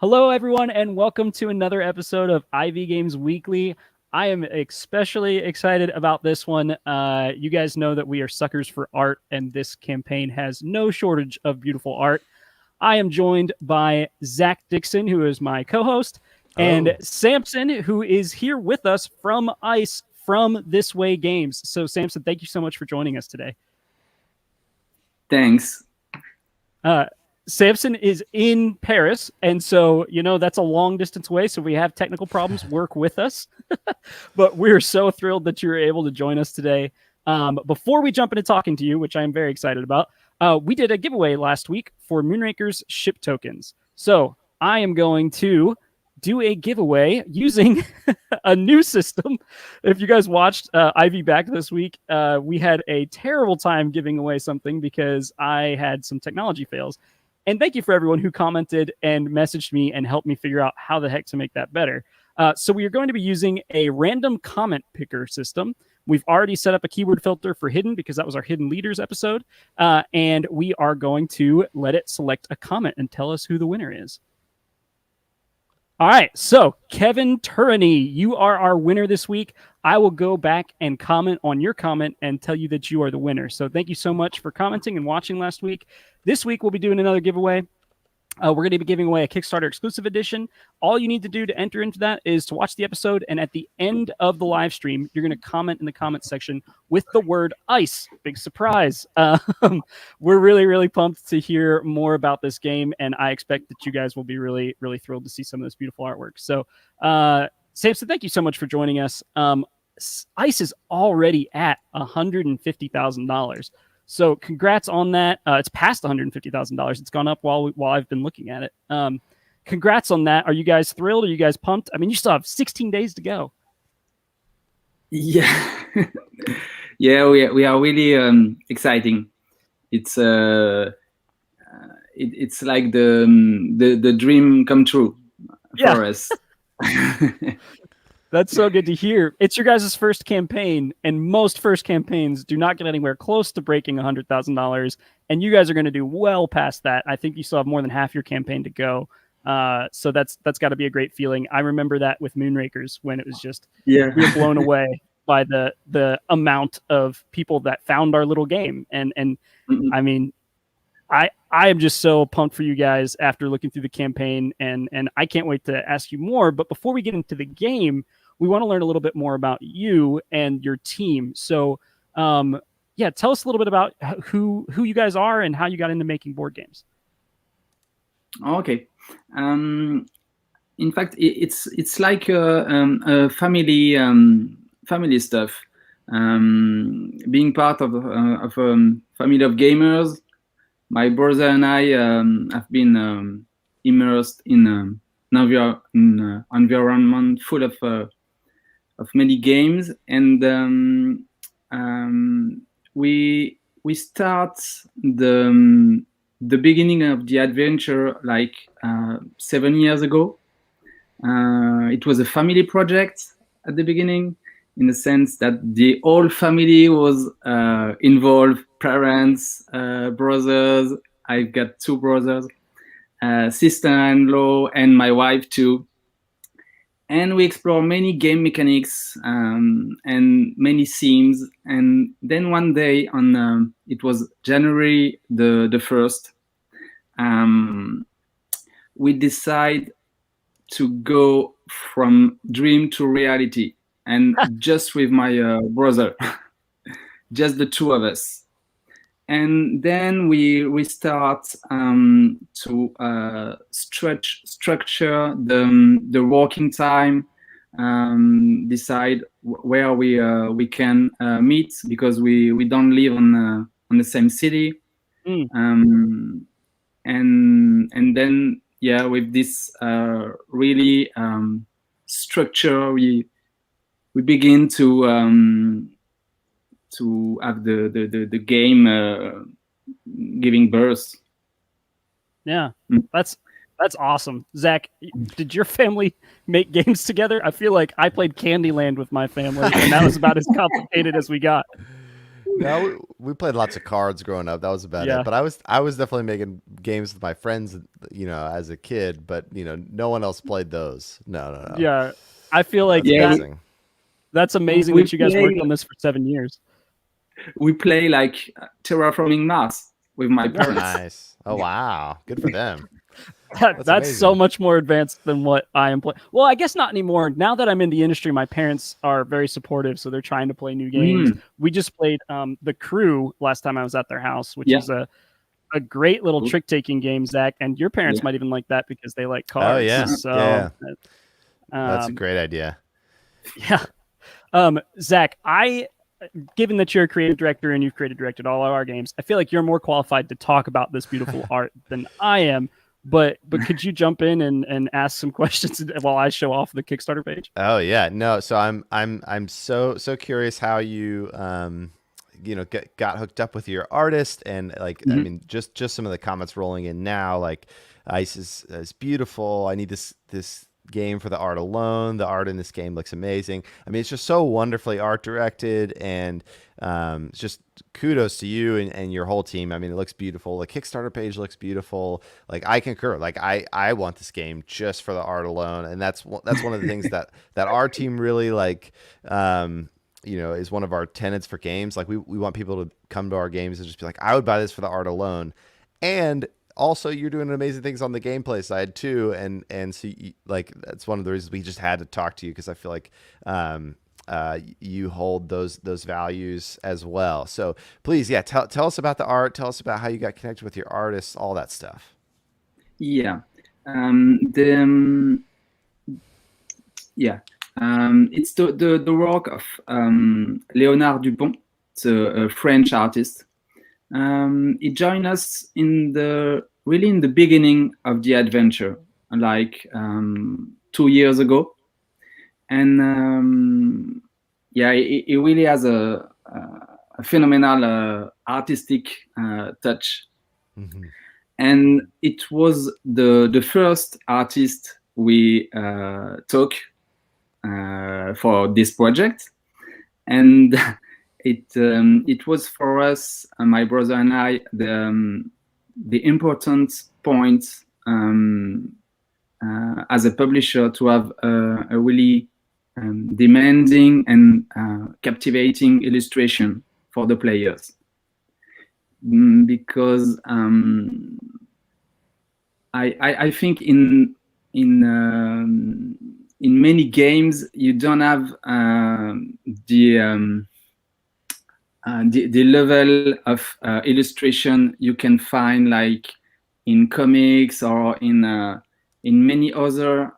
Hello, everyone, and welcome to another episode of IV Games Weekly. I am especially excited about this one. You guys know that we are suckers for art, and this campaign has no shortage of beautiful art. I am joined by Zach Dixon, who is my co-host, and Samson, who is here with us from ICE from This Way Games. So, Samson, thank you so much for joining us today. Thanks. Samson is in Paris, and so, that's a long distance away, so we have technical problems. Work with us. But we're so thrilled that you're able to join us today. Before we jump into talking to you, which I'm very excited about, we did a giveaway last week for Moonrakers ship tokens. So I am going to do a giveaway using a new system. If you guys watched Ivy Back this week, we had a terrible time giving away something because I had some technology fails. And thank you for everyone who commented and messaged me and helped me figure out how the heck to make that better. So we are going to be using a random comment picker system. We've already set up a keyword filter for hidden because that was our hidden leaders episode. And we are going to let it select a comment and tell us who the winner is. All right, so Kevin Turini, you are our winner this week. I will go back and comment on your comment and tell you that you are the winner. So thank you so much for commenting and watching last week. This week, we'll be doing another giveaway. We're going to be giving away a Kickstarter exclusive edition. All you need to do to enter into that is to watch the episode, and at the end of the live stream, you're going to comment in the comment section with the word ICE. Big surprise. We're really, really pumped to hear more about this game, and I expect that you guys will be really, really thrilled to see some of this beautiful artwork. So, Samson, thank you so much for joining us. ICE is already at $150,000. So congrats on that. It's past $150,000. It's gone up while I've been looking at it. Congrats on that. Are you guys thrilled? Are you guys pumped? I mean, you still have 16 days to go. Yeah, yeah, we are really exciting. It's it's like the dream come true for us. That's so good to hear. It's your guys' first campaign, and most first campaigns do not get anywhere close to breaking $100,000, and you guys are going to do well past that. I think you still have more than half your campaign to go. So that's got to be a great feeling. I remember that with Moonrakers when it was just we were blown away by the amount of people that found our little game. And I mean, I am just so pumped for you guys after looking through the campaign, and I can't wait to ask you more. But before we get into the game, we want to learn a little bit more about you and your team. So, tell us a little bit about who you guys are and how you got into making board games. Okay. In fact, it's like a family stuff. Being part of a family of gamers, my brother and I have been immersed in an environment full of many games, and we start the beginning of the adventure like 7 years ago. It was a family project at the beginning, in the sense that the whole family was involved, parents, brothers. I've got two brothers, sister-in-law, and my wife too. And we explore many game mechanics and many themes. And then one day, on it was January the 1st, we decide to go from dream to reality, and just with my brother, just the two of us. And then we start to structure the working time, decide where we can meet, because we don't live on the same city. And then with this really structure, we begin to have the game giving birth. Yeah, that's awesome. Zach, did your family make games together? I feel like I played Candyland with my family, and that was about as complicated as we got. No, we played lots of cards growing up. That was about it. Yeah, But I was definitely making games with my friends, as a kid. But no one else played those. No, no, no. yeah. I feel like That's Yeah, amazing. that's amazing we that you guys worked play on this for 7 years. we play like Terraforming Mars with my parents. Nice. Oh wow, good for them. That's That's so amazing. much more advanced than what I am playing. Well, I guess not anymore. Now that I'm in the industry, my parents are very supportive, so they're trying to play new games. Mm, We just played The Crew last time I was at their house, which yeah, is a great little cool. trick taking game, Zach. And your parents Yeah. might even like that because they like Oh cards. yeah, So, yeah. That's a great idea. yeah. Zach, given that you're a creative director and you've creative directed all of our games, I feel like you're more qualified to talk about this beautiful art than I am. But could you jump in and ask some questions while I show off the Kickstarter page? Oh yeah, no. So I'm so curious how you got hooked up with your artist, and like I Mhm. mean just some of the comments rolling in now, like ice is beautiful. I need this game for the art alone. The art in this game looks amazing. I mean, it's just so wonderfully art directed, and it's just kudos to you and your whole team. I mean, it looks beautiful. The Kickstarter page looks beautiful. Like I concur. Like I want this game just for the art alone, and that's one of the things that our team really like. Is one of our tenets for games. Like we want people to come to our games and just be like, I would buy this for the art alone. And also you're doing amazing things on the gameplay side too. And so like, that's one of the reasons we just had to talk to you. Cause I feel like, you hold those values as well. So please, yeah, tell us about the art. Tell us about how you got connected with your artists, all that stuff. Yeah. The Yeah. It's the work of Léonard Dupont. It's a French artist. He joined us in the beginning of the adventure, like 2 years ago, and yeah, he really has a phenomenal artistic touch, Mm-hmm. and it was the first artist we took for this project, and it was for us, my brother and I, the important point as a publisher to have a really demanding and captivating illustration for the players, because I think in many games you don't have the level of illustration you can find like in comics or in many other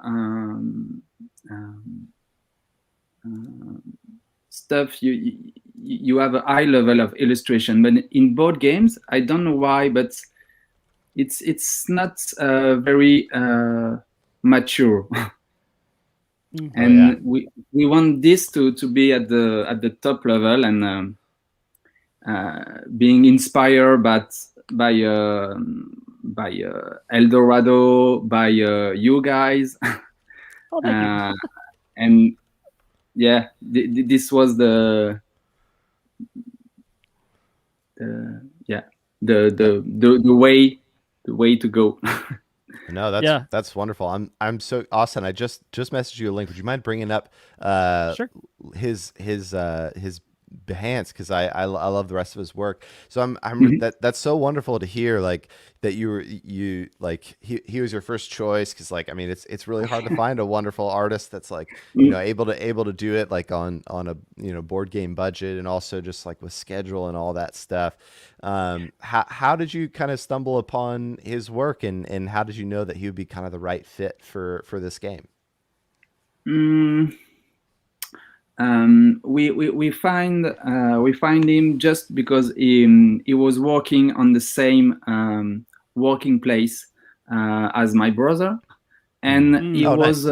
stuff. You have a high level of illustration, but in board games, I don't know why, but it's not very mature. And Oh, yeah. we want this to be at the top level, and being inspired by El Dorado, by you guys. Oh, thank you. And yeah, this was yeah, the way to go. No, Yeah, that's wonderful. I'm so Austin. I just messaged you a link. Would you mind bringing up sure. his Behance, because I love the rest of his work. So Mhm. that's so wonderful to hear, like that you like he was your first choice, because like I mean it's really hard to find a wonderful artist that's like able to do it like on a board game budget, and also just like with schedule and all that stuff. How did you kind of stumble upon his work, and how did you know that he would be kind of the right fit for this game? Mm, we find him just because he was working on the same working place as my brother, and Mm, Oh, nice.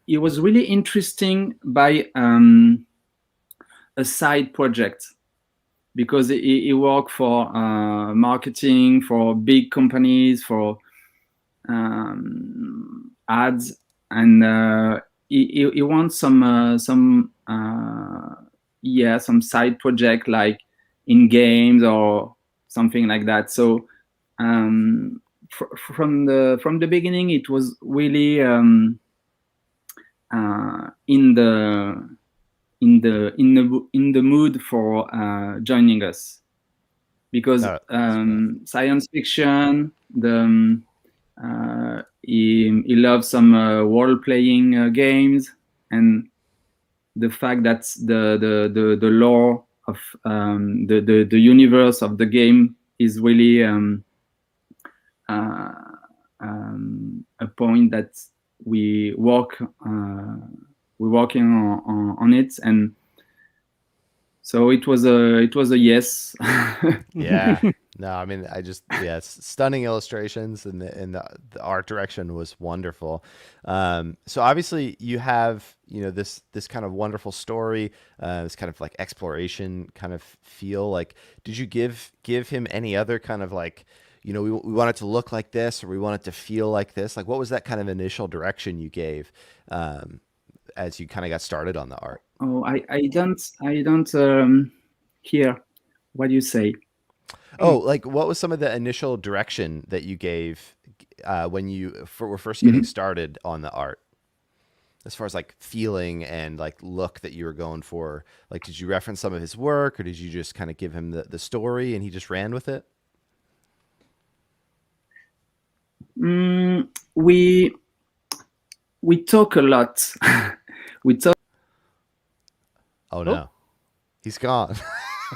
he was really interesting by a side project, because he worked for marketing for big companies, for ads, and he wants some some side project like in games or something like that. So from the beginning, it was really in the mood for joining us, because science fiction, he loves some role-playing games, and the fact that the lore of the universe of the game is really a point that we're working on it, and so it was a yes. Yeah. No, I mean, stunning illustrations, and the art direction was wonderful. So obviously you have, this kind of wonderful story, this kind of like exploration kind of feel. Like, did you give him any other kind of like, we want it to look like this, or we want it to feel like this? Like, what was that kind of initial direction you gave as you kind of got started on the art? Oh, I don't hear what you say. Oh, like what was some of the initial direction that you gave when you were first getting started on the art, as far as like feeling and like look that you were going for? Like, did you reference some of his work, or did you just kind of give him the story and he just ran with it? We talk a lot. We talk. Oh no, he's gone.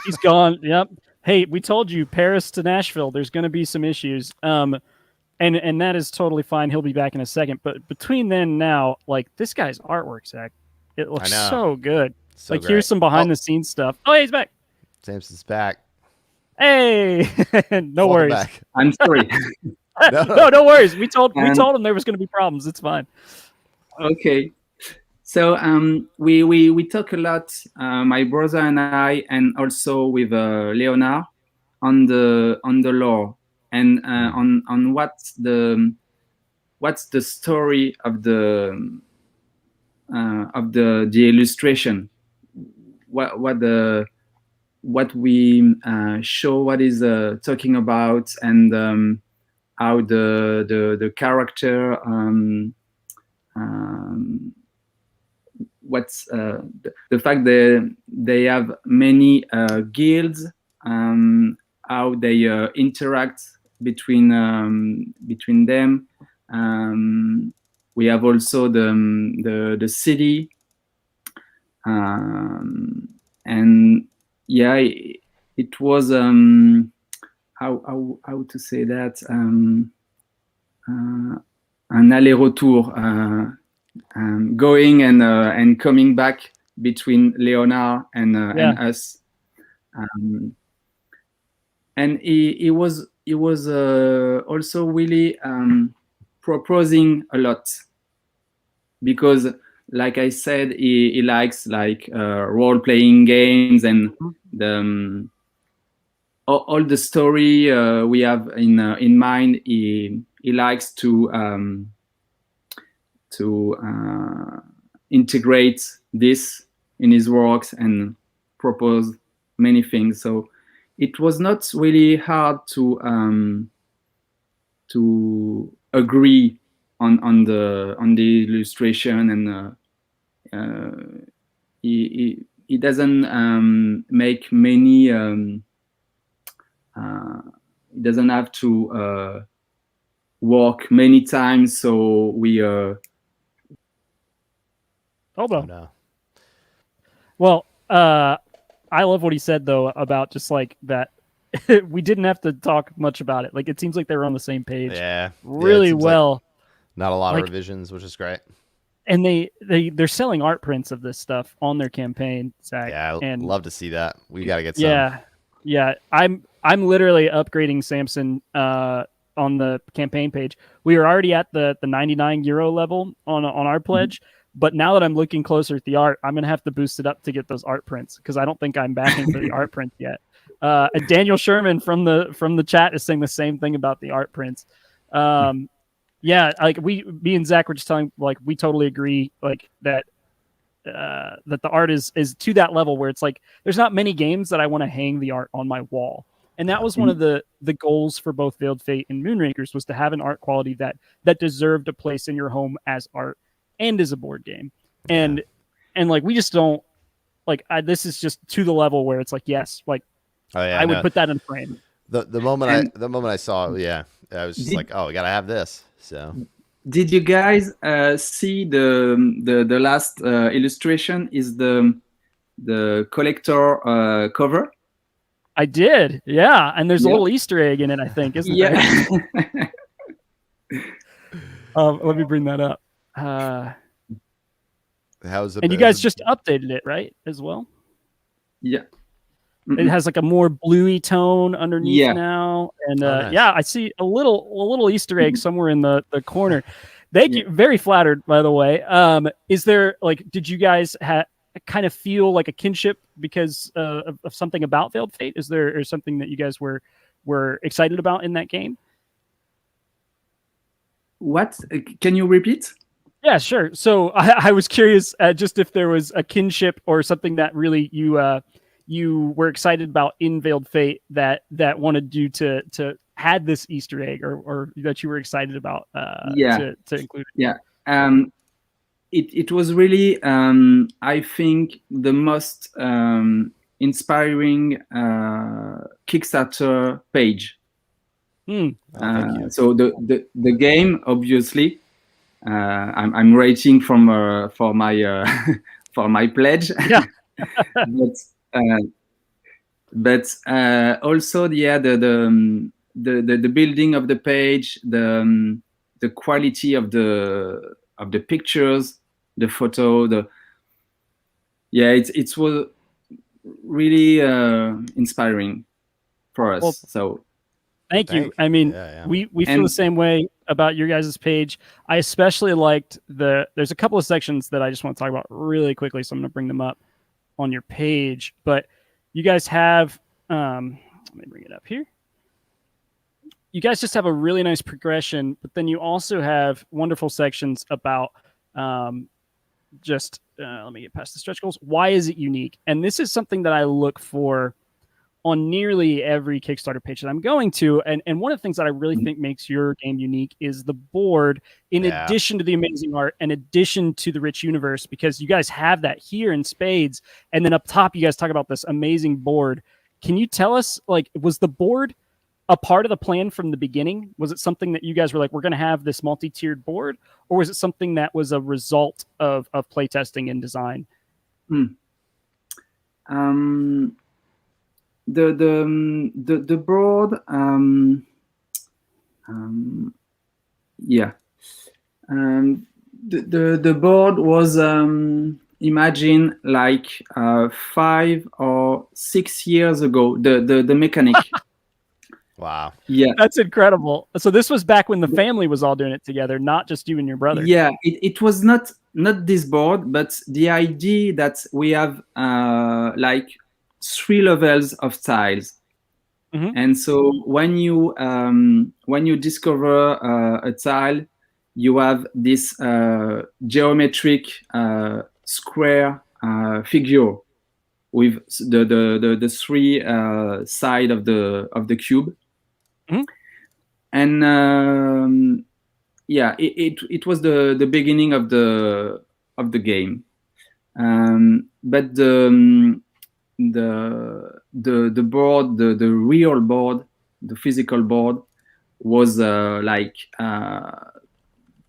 He's gone. Yep. Hey, we told you, Paris to Nashville, there's going to be some issues. And that is totally fine. He'll be back in a second. But between then and now, like, this guy's artwork, Zach, it looks so good. So like, great. Here's some behind the scenes stuff. Oh, hey, he's back. Samson's back. Hey, no worries. Back. I'm sorry. No worries. We told him there was going to be problems. It's fine. Okay. So we talk a lot, my brother and I, and also with Leonard, on the lore, and on what's the story of the illustration, what we show, what is talking about, and how the character. What's the fact that they have many guilds, how they interact between them. We have also the city, and yeah, it was how to say that, an aller-retour. Going and coming back between Leonard and us, and he was also really proposing a lot, because, like I said, he likes like role-playing games, and all the story we have in mind. He likes to integrate this in his works and propose many things. So it was not really hard to agree on the illustration, and he doesn't make many. He doesn't have to work many times, so we. Oh no. Well, I love what he said though about just like that. We didn't have to talk much about it. Like, it seems like they were on the same page. Yeah, really well. Like not a lot of revisions, which is great. And they're selling art prints of this stuff on their campaign, Zach. Yeah, and love to see that. We got to get some. Yeah. I'm literally upgrading Samson on the campaign page. We were already at the 99 euro level on our pledge. But now that I'm looking closer at the art, I'm going to have to boost it up to get those art prints, because I don't think I'm backing for the art prints yet. And Daniel Sherman from the chat is saying the same thing about the art prints. Yeah, like me and Zach were just telling, like, we totally agree, like, that that the art is to that level where it's like there's not many games that I want to hang the art on my wall. And that was one of the goals for both Veiled Fate and Moonrakers, was to have an art quality that deserved a place in your home as art and as a board game. And like we just don't like this is just to the level where it's like, yes, like I would put that in frame. The moment I saw it, I was just like, oh, we gotta have this. So did you guys see the last illustration is the collector cover? I did, yeah. And there's a little Easter egg in it, I think, isn't there? Let me bring that up. How's it? And you guys just updated it, right, as well? Yeah. It has like a more bluey tone underneath now, and nice. I see a little Easter egg somewhere in the corner. Thank you, very flattered, by the way. Is there like, did you guys kind of feel like a kinship because of something about Veiled Fate? Is there something that you guys were excited about in that game? What? Can you repeat? Yeah, sure. So I was curious just if there was a kinship or something that really you were excited about in Veiled Fate that wanted you to had this Easter egg or that you were excited about to include it. Yeah. It was really I think the most inspiring Kickstarter page. So the game, obviously, I'm writing for my for my pledge. Yeah. but also the building of the page, the quality of the pictures, the photo, it was really inspiring for us. Well, so thank you. I mean, we feel the same way about your guys' page. I especially liked there's a couple of sections that I just want to talk about really quickly, so I'm going to bring them up on your page. But you guys have, let me bring it up here. You guys just have a really nice progression, but then you also have wonderful sections about let me get past the stretch goals. Why is it unique? And this is something that I look for on nearly every Kickstarter page that I'm going to. And one of the things that I really think makes your game unique is the board, in addition to the amazing art, in addition to the rich universe, because you guys have that here in spades. And then up top, you guys talk about this amazing board. Can you tell us, like, was the board a part of the plan from the beginning? Was it something that you guys were like, we're going to have this multi-tiered board? Or was it something that was a result of playtesting and design? The board, the board was imagined like 5 or 6 years ago. The mechanic. Wow. Yeah, that's incredible. So this was back when the family was all doing it together, not just you and your brother. Yeah, it was not this board, but the idea that we have like 3 levels of tiles. And so when you discover a tile, you have this geometric square figure with the 3 side of the cube. And it was the beginning of the game, but the board, the real board, the physical board, was like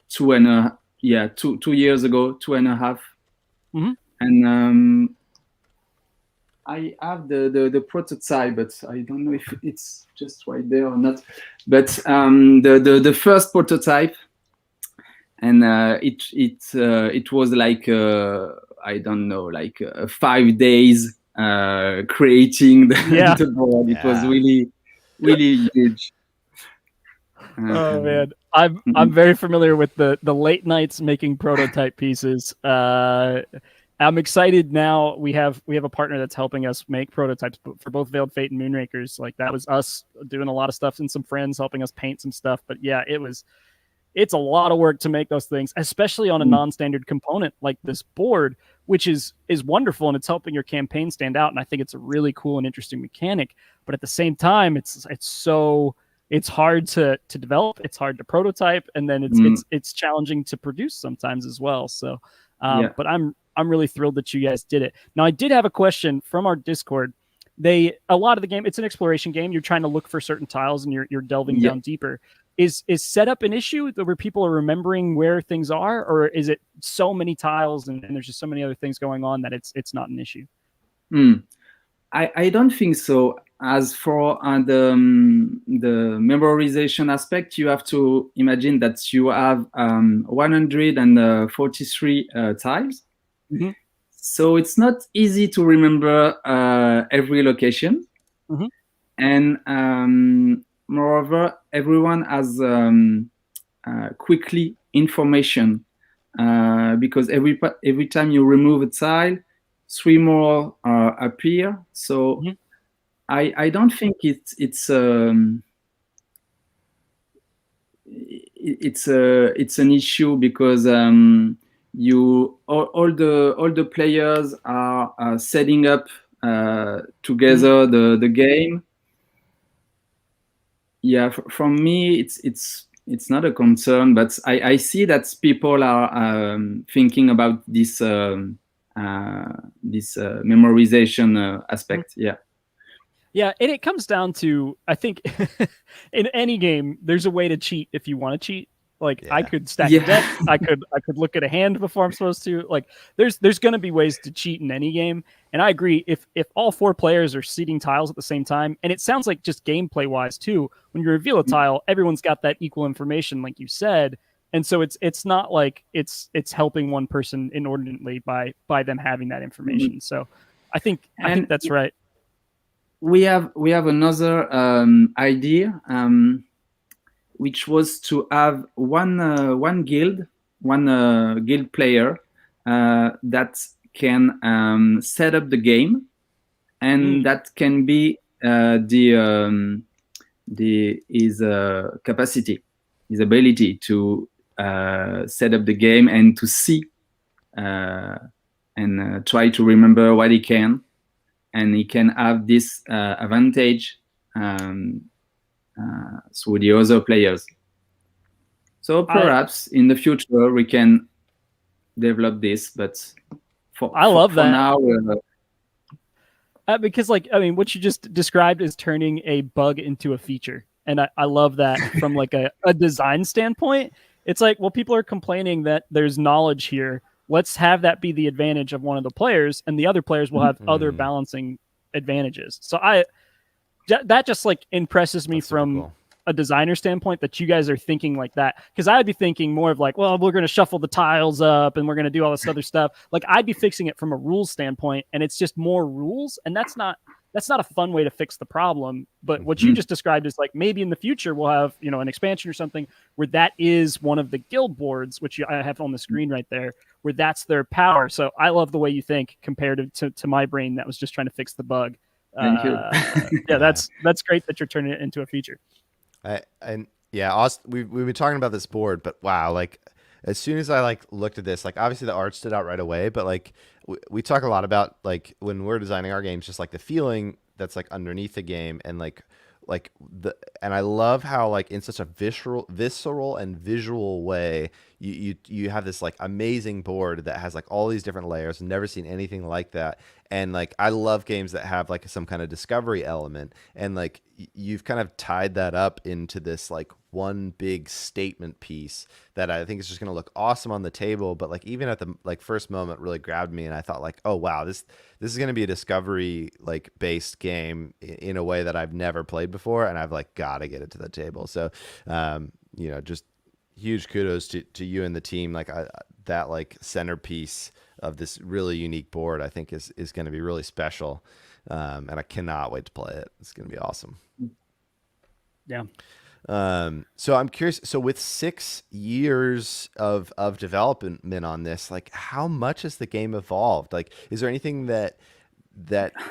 2 years ago, 2.5. And I have the prototype, but I don't know if it's just right there or not. But the first prototype, and it was like I don't know, like 5 days creating the board. It was really huge. Oh man, I'm very familiar with the late nights making prototype pieces. I'm excited now. We have a partner that's helping us make prototypes for both Veiled Fate and Moonrakers. Like that was us doing a lot of stuff and some friends helping us paint some stuff. But yeah, it's a lot of work to make those things, especially on a non-standard component like this board. which is wonderful, and it's helping your campaign stand out. And I think it's a really cool and interesting mechanic. But at the same time, it's hard to develop, it's hard to prototype, and then it's challenging to produce sometimes as well. So, but I'm really thrilled that you guys did it. Now, I did have a question from our Discord. A lot of the game, it's an exploration game. You're trying to look for certain tiles, and you're delving down deeper. Is setup an issue where people are remembering where things are, or is it so many tiles and there's just so many other things going on that it's not an issue? I don't think so. As for the memorization aspect, you have to imagine that you have 143 tiles. Mm-hmm. So it's not easy to remember every location. Mm-hmm. And moreover, everyone has quickly information because every time you remove a tile, 3 more appear. So I don't think it's an issue because all the players are setting up together the game. Yeah, from me it's not a concern, but I see that people are thinking about this memorization aspect. Yeah, and it comes down to, I think, in any game, there's a way to cheat if you want to cheat. Like, I could stack a deck, I could look at a hand before I'm supposed to. Like, there's going to be ways to cheat in any game. And I agree, if all 4 players are seeding tiles at the same time, and it sounds like just gameplay-wise, too, when you reveal a tile, everyone's got that equal information, like you said. And so it's not like it's helping one person inordinately by them having that information. So I think that's right. We have another idea, which was to have one guild player that can set up the game, and that can be his capacity, his ability to set up the game and to see and try to remember what he can. And he can have this advantage through the other players. So perhaps in the future we can develop this, but for now, because what you just described is turning a bug into a feature, and I love that from like a design standpoint. It's like, well, people are complaining that there's knowledge here. Let's have that be the advantage of one of the players, and the other players will have other balancing advantages. So that just like impresses me from a designer standpoint, that you guys are thinking like that. Because I'd be thinking more of like, well, we're going to shuffle the tiles up and we're going to do all this other stuff. Like, I'd be fixing it from a rules standpoint, and it's just more rules, and that's not a fun way to fix the problem. But what you just described is like, maybe in the future we'll have, an expansion or something where that is one of the guild boards, which I have on the screen right there, where that's their power. So I love the way you think compared to my brain that was just trying to fix the bug. Thank you. Yeah, that's great that you're turning it into a feature. We've been talking about this board, but wow, like as soon as I looked at this, like obviously the art stood out right away, but like we talk a lot about like when we're designing our games, just like the feeling that's like underneath the game, and and I love how like in such a visceral and visual way you have this like amazing board that has like all these different layers. Never seen anything like that. And like I love games that have like some kind of discovery element, and like you've kind of tied that up into this like one big statement piece that I think is just going to look awesome on the table. But like even at the like first moment really grabbed me, and I thought like, oh wow, this is going to be a discovery like based game in a way that I've never played before, and I've like got to get it to the table. So just huge kudos to you and the team. Like that like centerpiece of this really unique board, I think is going to be really special. And I cannot wait to play it. It's going to be awesome. Yeah. So I'm curious. So with 6 years of development on this, like how much has the game evolved? Like, is there anything that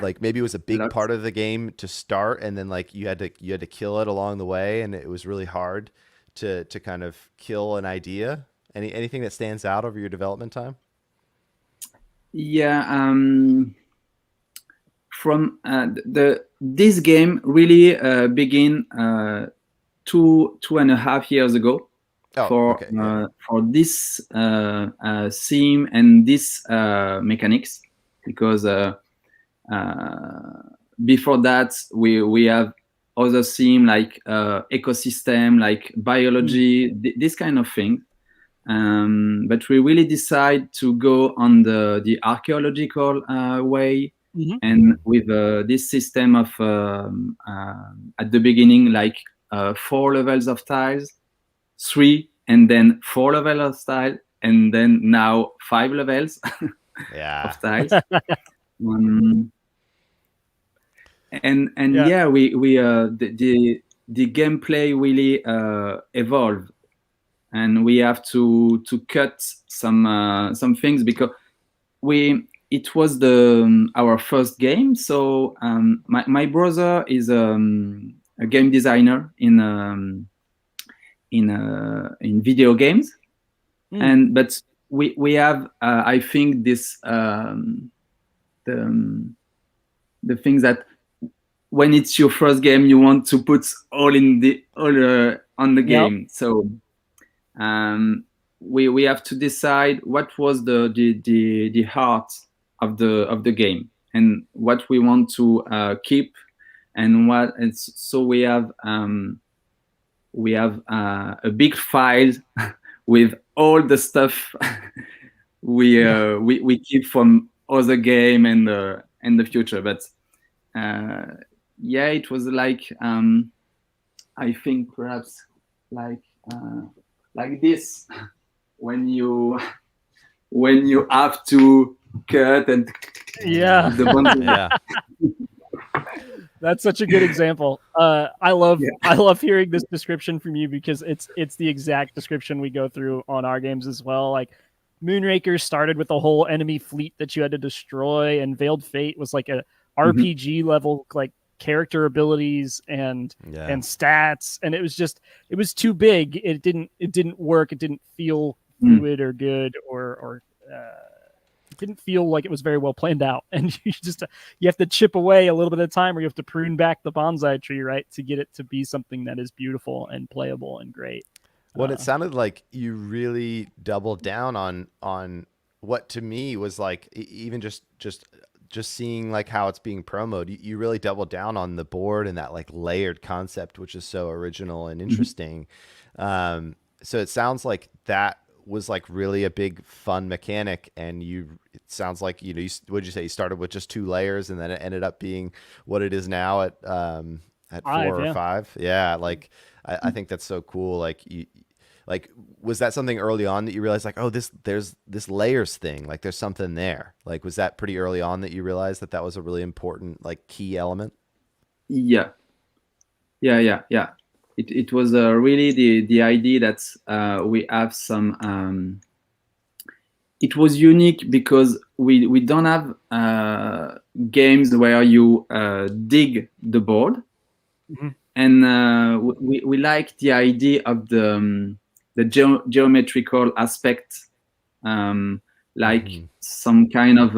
like maybe was a big part of the game to start, and then like you had to kill it along the way, and it was really hard to kind of kill an idea? Anything that stands out over your development time? Yeah. From this game really begin 2.5 years ago Oh, okay. Yeah. for this theme and this mechanics, because before that we have other theme like ecosystem, like biology, this kind of thing. But we really decide to go on the archaeological way, and with this system of at the beginning, like 4 levels of tiles, 3, and then 4 levels of tile, and then now 5 levels Yeah. of tiles. And Yeah. we the gameplay really evolved, and we have to cut some things, because it was our first game. So my brother is a game designer in video games, but we have I think this the things that when it's your first game, you want to put all on the game. So we have to decide what was the heart of the game, and what we want to keep, and what. And so we have a big file with all the stuff we keep from other game and the future. But it was like I think perhaps like this, when you have to cut and the bundle. Yeah. That's such a good example. I love hearing this description from you, because it's the exact description we go through on our games as well. Like, Moonrakers started with a whole enemy fleet that you had to destroy, and Veiled Fate was like a RPG level, like character abilities and stats, and it was too big. It didn't work. It didn't feel fluid or good, or it didn't feel like it was very well planned out. And you have to chip away a little bit at a time, or you have to prune back the bonsai tree, right, to get it to be something that is beautiful and playable and great. Well, it sounded like you really doubled down on what to me was like, even just seeing like how it's being promoted. You really doubled down on the board and that like layered concept, which is so original and interesting. So it sounds like that was like really a big fun mechanic, and it sounds like, what'd you say, you started with just 2 layers, and then it ended up being what it is now at 4 or 5. Yeah, like I think that's so cool. Like was that something early on that you realized, like, oh, there's this layers thing, like there's something there? Like, was that pretty early on that you realized that was a really important, like, key element? Yeah. It was really the idea that we have some. It was unique because we don't have games where you dig the board, and we like the idea of the geometrical aspect, like some kind of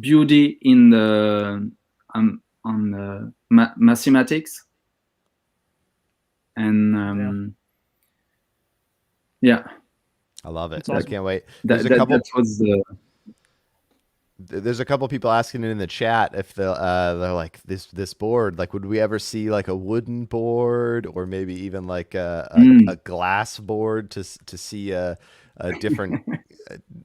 beauty in the on mathematics. And I love it. Awesome. I can't wait. There's a couple people asking in the chat if they're like, this board, like, would we ever see like a wooden board, or maybe even like a glass board to see a different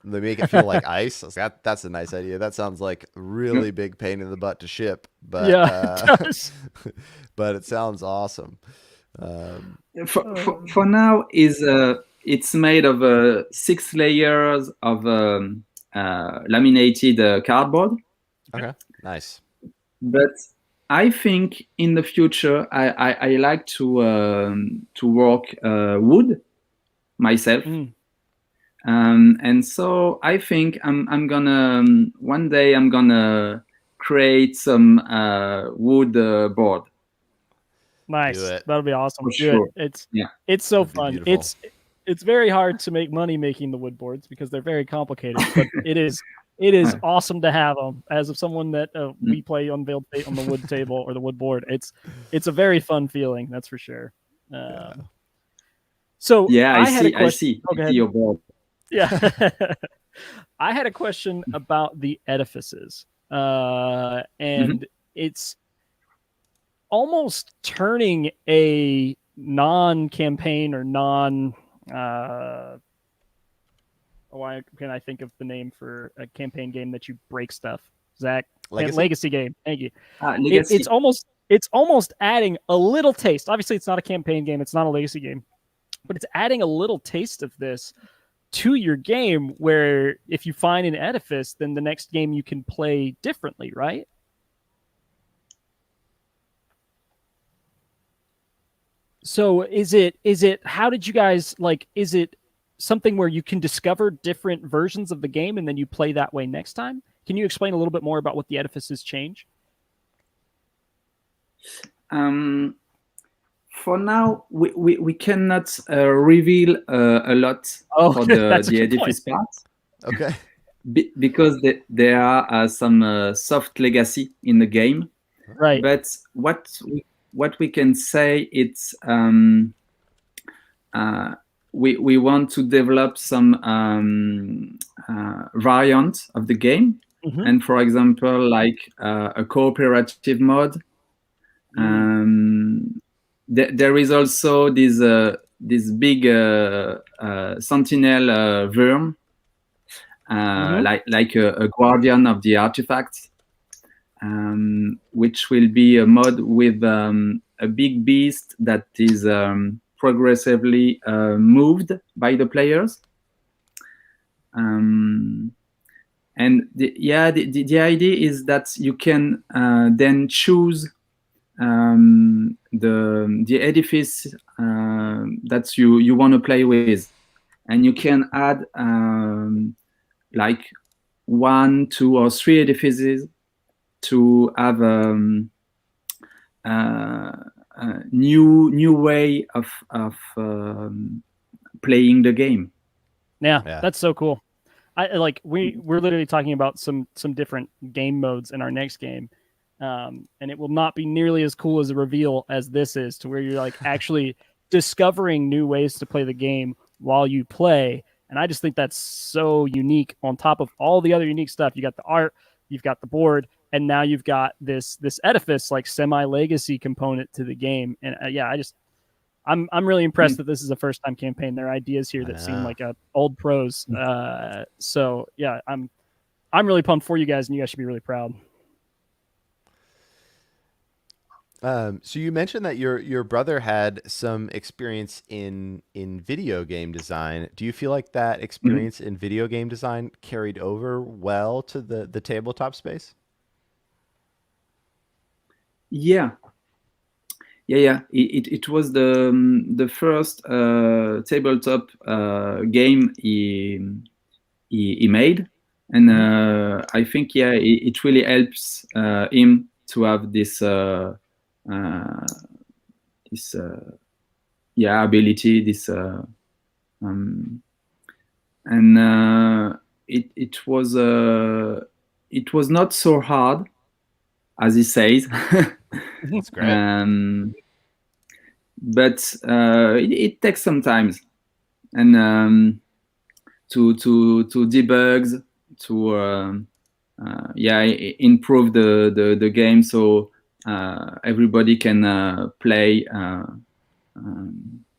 they make it feel like ice? That's a nice idea. That sounds like really big pain in the butt to ship, but it does. but it sounds awesome. For now, it's made of 6 layers of laminated cardboard. Okay, nice. But I think in the future, I like to work wood myself. And so I think I'm gonna one day I'm gonna create some wood board. Nice. That'll be awesome. For sure. It's so fun. It's very hard to make money making the wood boards because they're very complicated, but it is It is Right. awesome to have them. As of someone that we play on the wood table or the wood board, it's a very fun feeling. That's for sure. So Yeah, I had a I question. see. Oh, I go see ahead. your board. Yeah. I had a question about the edifices. And it's almost turning a non-campaign or why can I think of the name for a campaign game that you break stuff? Zach, Legacy game. Thank you. Legacy. It's almost adding a little taste. Obviously, it's not a campaign game. It's not a legacy game, but it's adding a little taste of this to your game. Where if you find an edifice, then the next game you can play differently, right? So is it how did you guys is it something where you can discover different versions of the game and then you play that way next time? Can you explain a little bit more about what the edifices change? For now, we cannot reveal a lot for the edifice part. Okay. Because there are some soft legacy in the game. Right. But what we can say, it's we want to develop some variant of the game. And for example, like a cooperative mode. There is also this big sentinel worm, like a guardian of the artifact, which will be a mod with a big beast that is progressively moved by the players. And the idea is that you can then choose the edifice that you want to play with, and you can add like 1, 2, or 3 edifices to have a new way of playing the game. Yeah, that's so cool. We're literally talking about some different game modes in our next game. And it will not be nearly as cool as a reveal as this is, to where you're like actually discovering new ways to play the game while you play. And I just think that's so unique on top of all the other unique stuff. You got the art, you've got the board, and now you've got this edifice like semi-legacy component to the game. And I'm really impressed that this is a first time campaign. There are ideas here that seem like old pros. So yeah, I'm really pumped for you guys, and you guys should be really proud. So you mentioned that your brother had some experience in video game design. Do you feel like that experience in video game design carried over well to the tabletop space? Yeah. It was the first tabletop game he made, and I think it really helps him to have this ability, and it was not so hard as he says. That's great. But it takes some time, and to debug, to improve the game, so everybody can play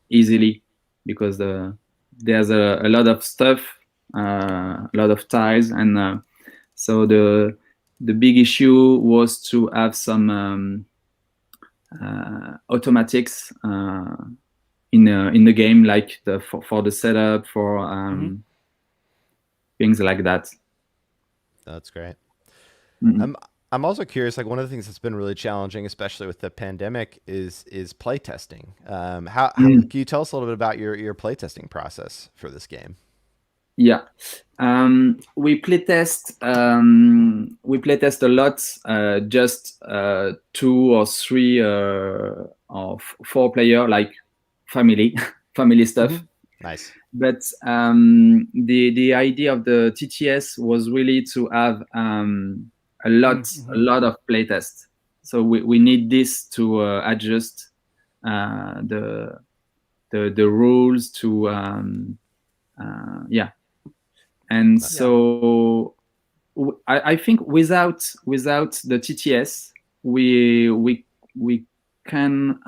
easily, because there's a lot of stuff, a lot of tiles, and so the big issue was to have some automatics in the game, like for the setup, for things like that. That's great. Mm-hmm. I'm also curious, like one of the things that's been really challenging, especially with the pandemic, is playtesting. How can you tell us a little bit about your playtesting process for this game? Yeah, we playtest a lot, just 2 or 3 or 4 player, like family stuff. Nice. But the idea of the TTS was really to have a lot of playtests. So we need this to adjust the rules to and so I think without the TTS we can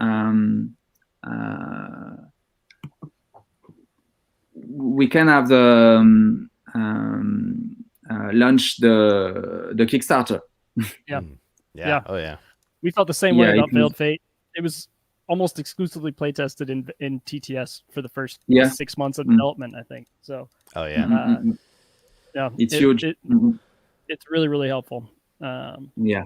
we can have the launch the Kickstarter. Yeah. Oh yeah. We felt the same way Yeah, about it was- Veiled Fate. It was almost exclusively playtested in TTS for the first Yeah. 6 months of development, I think. So Oh yeah. yeah, It's huge. It's really, really helpful. Yeah.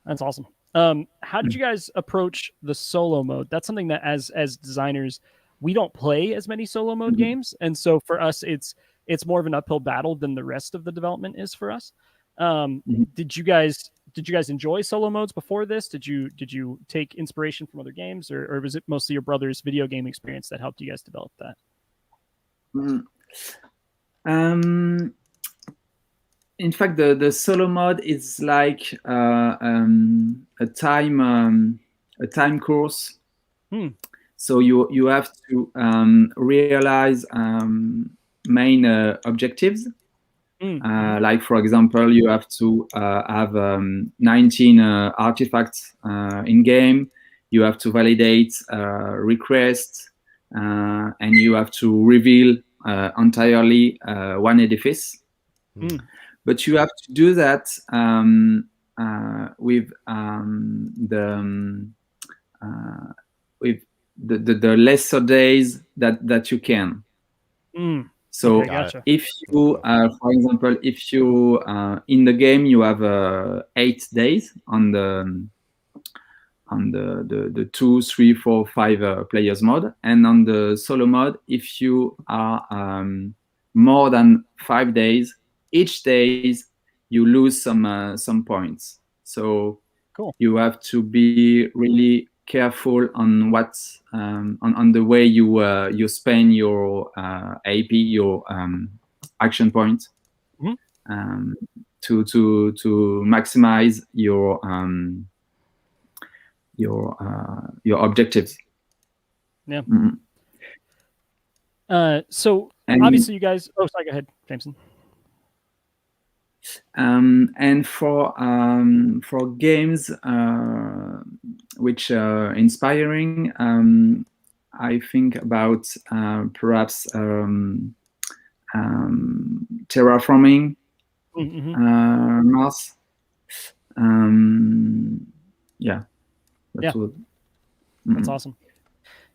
That's awesome. How did you guys approach the solo mode? That's something that as designers, we don't play as many solo mode games, and so for us, it's more of an uphill battle than the rest of the development is for us. Did you guys enjoy solo modes before this? Did you take inspiration from other games, or was it mostly your brother's video game experience that helped you guys develop that? In fact, the solo mode is like a time course. So you have to realize main objectives. Like for example, you have to have 19 artifacts in game. You have to validate requests, and you have to reveal entirely one edifice. But you have to do that with the lesser days that you can. So Okay, gotcha. if you, for example, if you in the game you have 8 days on the 2, 3, 4, 5 players mode, and on the solo mode, if you are more than 5 days, each days you lose some points. So Cool. you have to be really careful on what on the way you spend your AP, your action points, to maximize your objectives. Yeah. Mm-hmm. So and obviously you guys. Oh, sorry. Go ahead, Jameson. And for games which are inspiring, I think about perhaps terraforming Mars. That's awesome.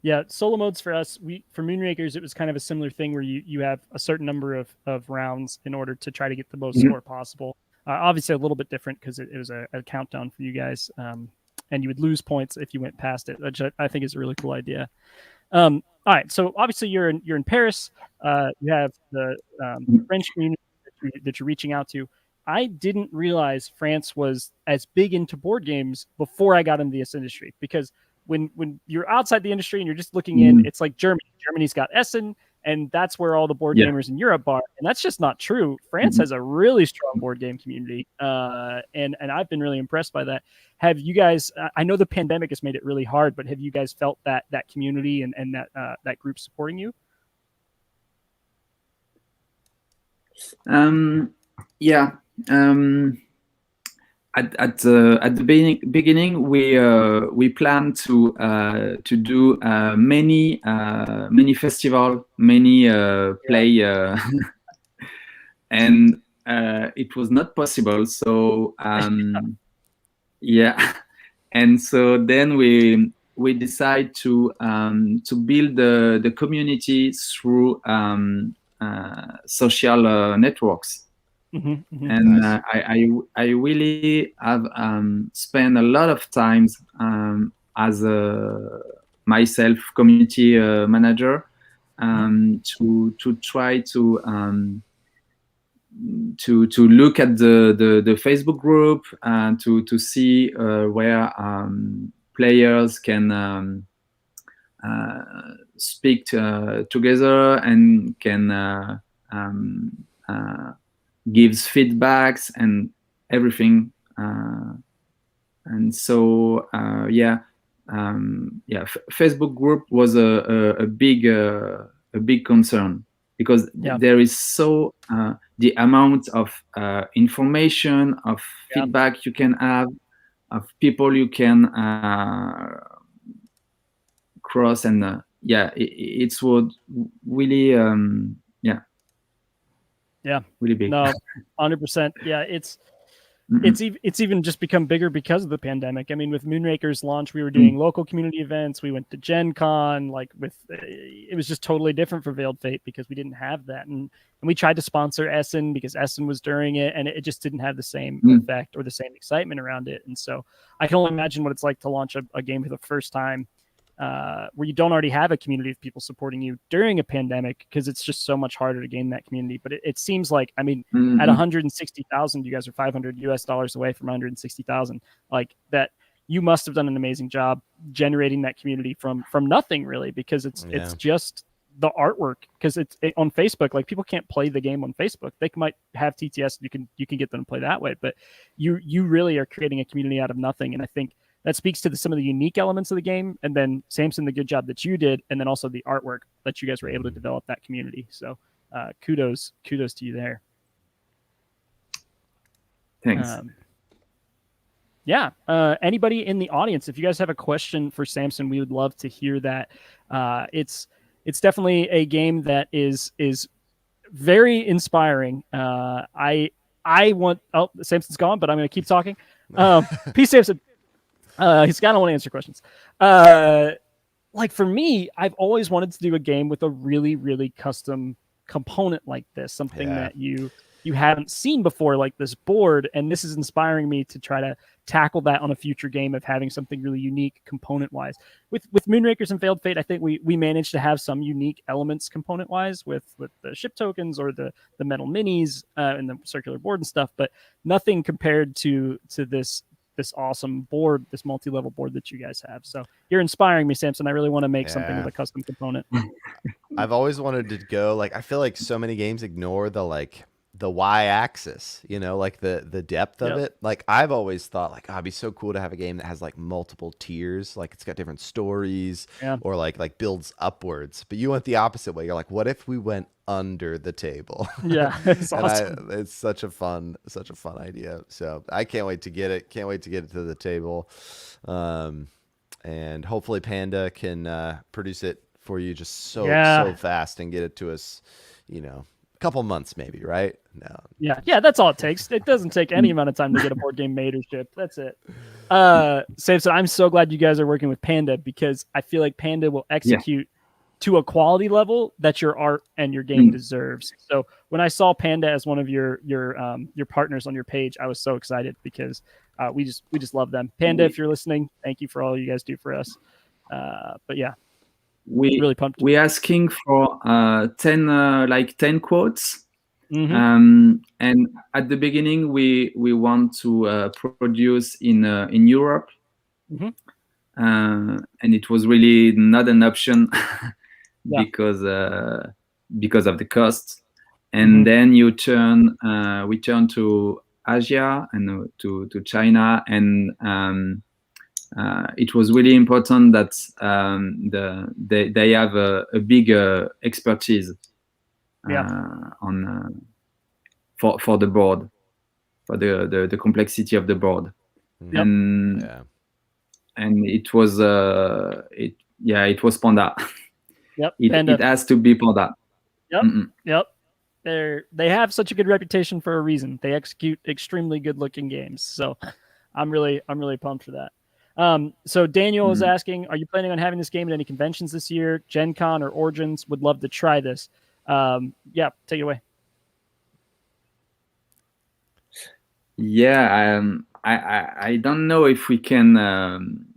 Yeah, solo modes for us, for Moonrakers, it was kind of a similar thing where you have a certain number of rounds in order to try to get the most score possible. Obviously, a little bit different because it was a countdown for you guys, and you would lose points if you went past it, which I think is a really cool idea. All right, so obviously you're in Paris. You have the French community that you're reaching out to. I didn't realize France was as big into board games before I got into this industry, because when you're outside the industry and you're just looking in, it's like Germany. Germany's got Essen, and that's where all the board gamers in Europe are. And that's just not true. France has a really strong board game community, and I've been really impressed by that. Have you guys? I know the pandemic has made it really hard, but have you guys felt that community and that group supporting you? Yeah. At the beginning, we plan to do many festival, many play, and it was not possible. So yeah, and so then we decide to build the community through social networks. And Nice. I really have spent a lot of times as a myself community manager to try to look at the Facebook group and to see where players can speak together and can gives feedbacks and everything. And so Facebook group was a big concern, because there is so the amount of information, of feedback you can have, of people you can cross, and it's what really really big. No, 100%. Yeah, it's even just become bigger because of the pandemic. I mean, with Moonrakers launch, we were doing local community events. We went to Gen Con. Like it was just totally different for Veiled Fate because we didn't have that, and we tried to sponsor Essen because Essen was during it, and it just didn't have the same effect or the same excitement around it. And so I can only imagine what it's like to launch a game for the first time, where you don't already have a community of people supporting you during a pandemic, because it's just so much harder to gain that community. But it seems like, I mean, at 160,000, you guys are $500 away from 160,000. Like that, you must have done an amazing job generating that community from nothing, really, because it's just the artwork. Because it's on Facebook, like people can't play the game on Facebook. They might have TTS, you can get them to play that way, but you really are creating a community out of nothing. And I think that speaks to some of the unique elements of the game. And then Samson, the good job that you did, and then also the artwork that you guys were able to develop that community. So kudos to you there. Thanks. Anybody in the audience, if you guys have a question for Samson, we would love to hear that. It's definitely a game that is very inspiring. I want, Samson's gone, but I'm going to keep talking. Peace, Samson. He's got to want to answer questions. Like for me, I've always wanted to do a game with a really, really custom component like this, something that you haven't seen before, like this board. And this is inspiring me to try to tackle that on a future game, of having something really unique component wise. With Moonrakers and Veiled Fate, I think we managed to have some unique elements component wise with the ship tokens or the metal minis and the circular board and stuff, but nothing compared to this awesome board, this multi-level board that you guys have. So you're inspiring me, Samson. I really want to make something with a custom component. I've always wanted to go, like, I feel like so many games ignore the y-axis, like the depth of it. Like I've always thought, like, it'd be so cool to have a game that has like multiple tiers, like it's got different stories, or like builds upwards. But you went the opposite way. You're like, what if we went under the table? It's awesome. It's such a fun idea. So I can't wait to get it. Can't wait to get it to the table. And hopefully Panda can produce it for you just so fast and get it to us, a couple months maybe, right? No. Yeah, that's all it takes. It doesn't take any amount of time to get a board game made or shipped. That's it. Samson, I'm so glad you guys are working with Panda, because I feel like Panda will execute to a quality level that your art and your game deserves. So when I saw Panda as one of your partners on your page, I was so excited, because we just love them. Panda, if you're listening, thank you for all you guys do for us. But yeah, really pumped. We're asking for 10 quotes. And at the beginning, we want to produce in Europe, and it was really not an option because of the cost. And then we turn to Asia and to China, and it was really important that they have a big expertise on for the board, for the complexity of the board. And it was Panda. It has to be Panda. They have such a good reputation for a reason. They execute extremely good looking games. So I'm really pumped for that. So Daniel is asking, are you planning on having this game at any conventions this year? Gen Con or Origins? Would love to try this. Take it away. I don't know if we can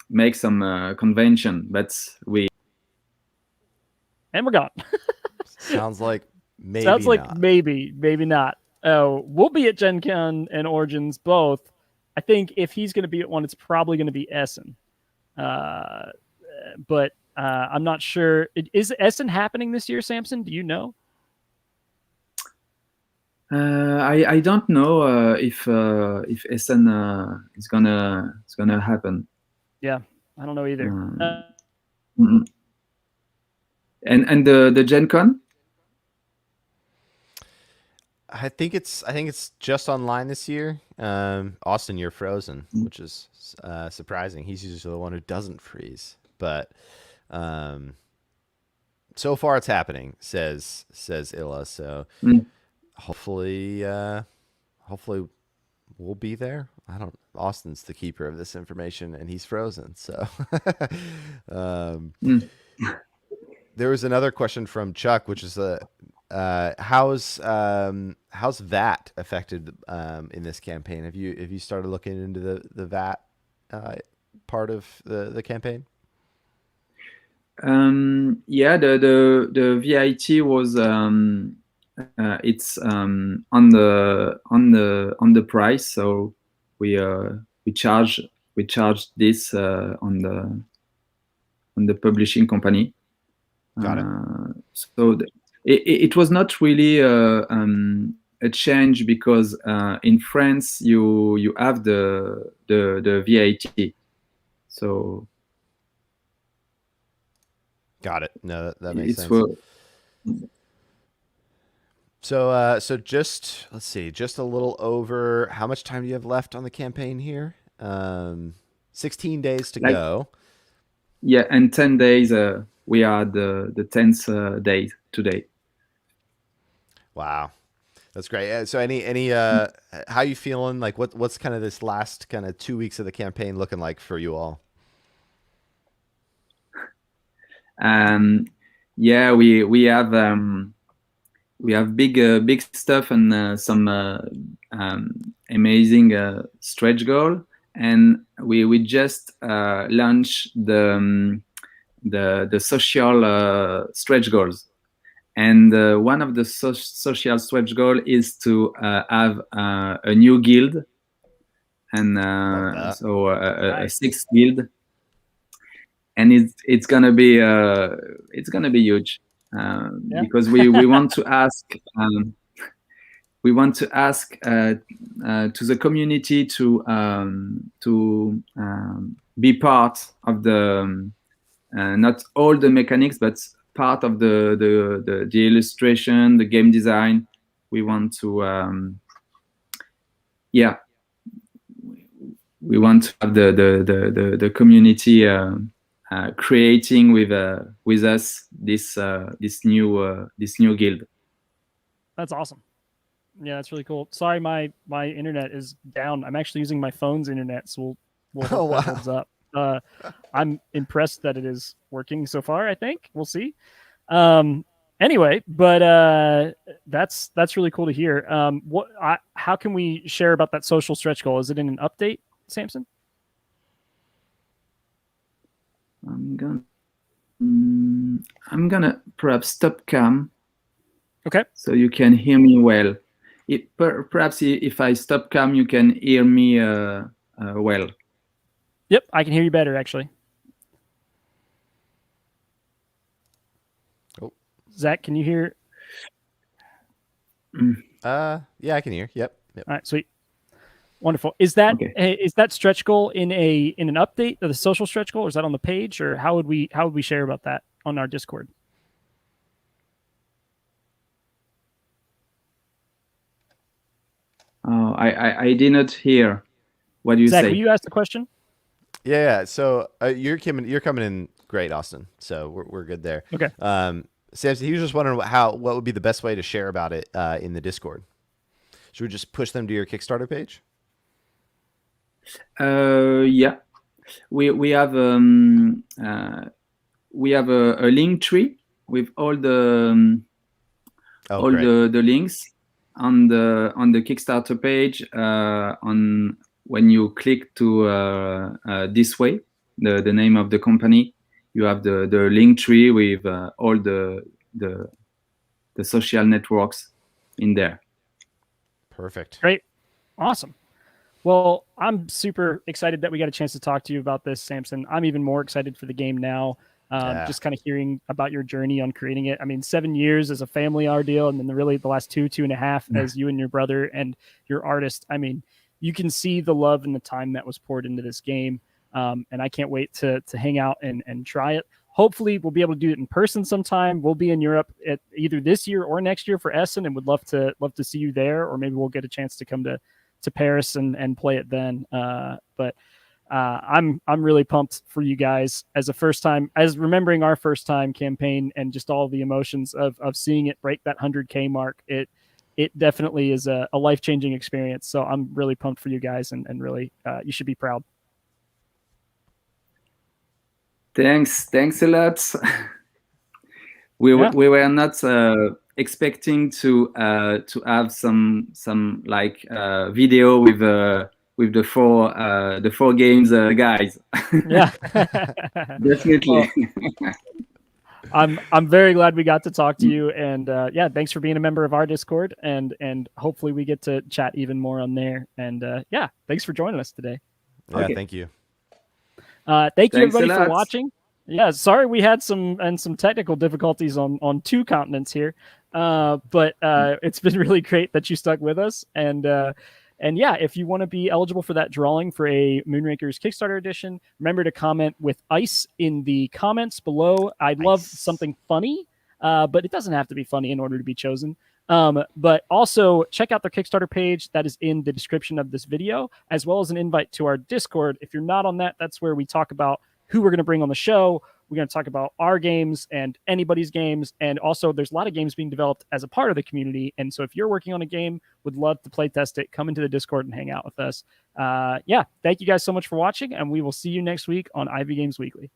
make some convention, but and we're gone. Sounds like maybe not. We'll be at Gen Con and Origins both. I think if he's going to be at one, it's probably going to be Essen. But I'm not sure. Is Essen happening this year, Samson? Do you know? I don't know if Essen is gonna happen. Yeah, I don't know either. Mm. And the Gen Con? I think it's just online this year. Austin, you're frozen, which is surprising. He's usually the one who doesn't freeze, but so far it's happening. Says Illa. So hopefully we'll be there. I don't. Austin's the keeper of this information, and he's frozen. So there was another question from Chuck, which is how's VAT affected in this campaign? Have you started looking into the VAT part of the campaign? Yeah, the VIT was it's on the price, so we charge this on the publishing company. Got it. So it was not really a change because in France you have the VAT. So got it. No, that makes sense. For, so just let's see, just a little over. How much time do you have left on the campaign here? 16 days to go. Yeah, and 10 days. We are the 10th day today. Wow, that's great. So any how you feeling? Like what's kind of this last kind of 2 weeks of the campaign looking like for you all? Yeah, we have big stuff and some amazing stretch goal, and we just launched the social stretch goals, and one of the social stretch goal is to have a new guild, and so a sixth guild. And it's gonna be huge because we want to ask to the community to be part of the not all the mechanics, but part of the illustration, the game design. We want to we want to have the community creating with us this new guild. That's awesome. Yeah, that's really cool. Sorry, my internet is down. I'm actually using my phone's internet, so we'll hope that holds up. I'm impressed that it is working so far. I think we'll see. Anyway, but that's really cool to hear. How can we share about that social stretch goal? Is it in an update, Samson? I'm gonna perhaps stop cam. Okay. So you can hear me well. Perhaps if I stop cam, you can hear me well. Yep, I can hear you better actually. Oh, Zach, can you hear? Yeah, I can hear. Yep. All right, sweet. Wonderful. Is that is that stretch goal in an update of the social stretch goal, or is that on the page, or how would we share about that on our Discord? Oh, I did not hear. What do you Zach, say? will you ask the question? Yeah. So you're coming in great, Austin. So we're good there. Okay. Samson, he was just wondering what would be the best way to share about it in the Discord. Should we just push them to your Kickstarter page? Yeah, we have a link tree with all the the links on the Kickstarter page. On when you click to this way, the name of the company, you have the link tree with all the social networks in there. Perfect. Great. Awesome. Well, I'm super excited that we got a chance to talk to you about this, Samson. I'm even more excited for the game now. Just kind of hearing about your journey on creating it. I mean, 7 years as a family ordeal, and then the last 2.5 as you and your brother and your artist. I mean, you can see the love and the time that was poured into this game. And I can't wait to hang out and try it. Hopefully we'll be able to do it in person sometime. We'll be in Europe at either this year or next year for Essen, and would love to see you there, or maybe we'll get a chance to come to Paris and play it then. But I'm really pumped for you guys as remembering our first time campaign, and just all the emotions of seeing it break that 100K mark. It definitely is a life-changing experience. So I'm really pumped for you guys, and really you should be proud. Thanks a lot. We were not expecting to have some like video with the four games guys. Yeah. Definitely. Well, I'm very glad we got to talk to you, and thanks for being a member of our Discord, and hopefully we get to chat even more on there. And thanks for joining us today. Yeah, Okay. thank you. Thank you Thanks everybody a for lot. watching. Yeah, sorry we had some technical difficulties on 2 continents here, but it's been really great that you stuck with us. And if you want to be eligible for that drawing for a Moonrakers Kickstarter edition, remember to comment with ICE in the comments below. I'd love something funny, but it doesn't have to be funny in order to be chosen. But also check out their Kickstarter page that is in the description of this video, as well as an invite to our Discord. If you're not on that, that's where we talk about who we're going to bring on the show. We're going to talk about our games and anybody's games. And also there's a lot of games being developed as a part of the community. And so if you're working on a game, would love to play test it, come into the Discord and hang out with us. Thank you guys so much for watching, and we will see you next week on Ivy Games Weekly.